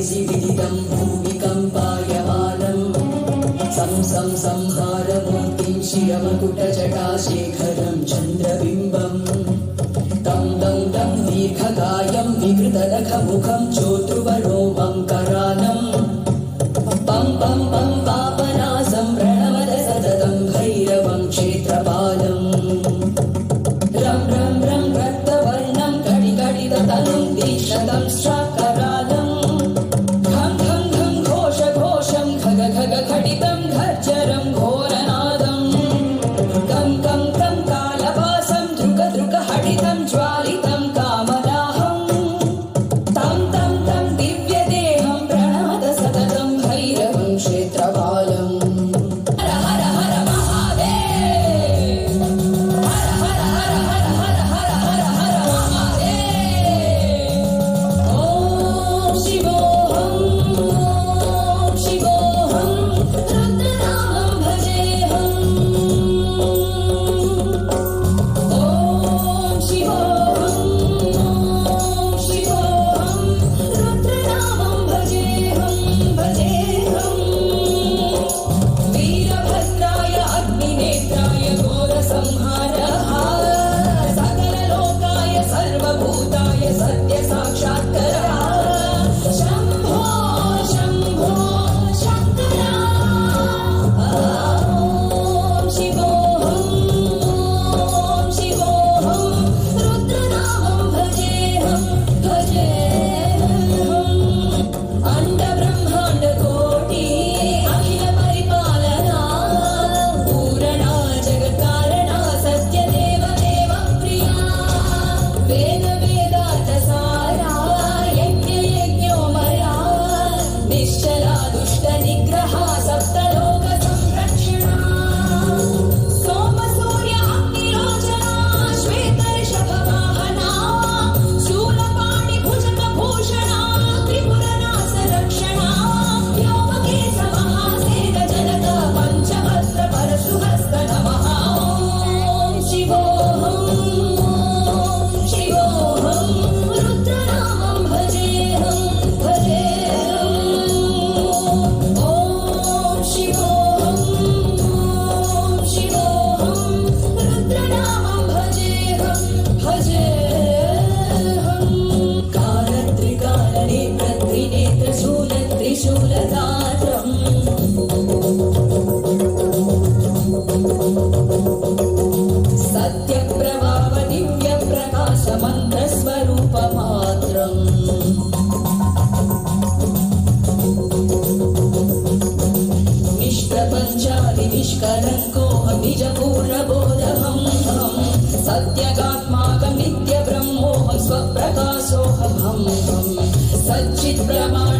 निजि विदितं भूमिकम्पायमानम् संहारमूर्तिं शिरमकुटजटाशेखरं चन्द्रबिम्बम् तं दीर्घकायं विकृतनखमुखं चोतुवरोमं करालम् पं पं पं पापनासं प्रणमत सततं भैरवं क्षेत्रपालम् रं रं रं रक्तवर्णं कटिकटिततनुं दीक्षतं श्राकरालम् घं घं घं घोषं खग खग खटितं घर्जरं घोरनादम् कं कं कं कालवासं धृक धृक हटितं ज्वालितं कामदाहम् तं तं तं दिव्यदेहं प्रणमत सततं भैरवं क्षेत्रपालम् निष्कलङ्कोऽहं निजपूर्णबोधहं सत्यगात्माकं नित्यब्रह्मोऽहं स्वप्रकाशोऽहं सच्चित् ब्रह्मा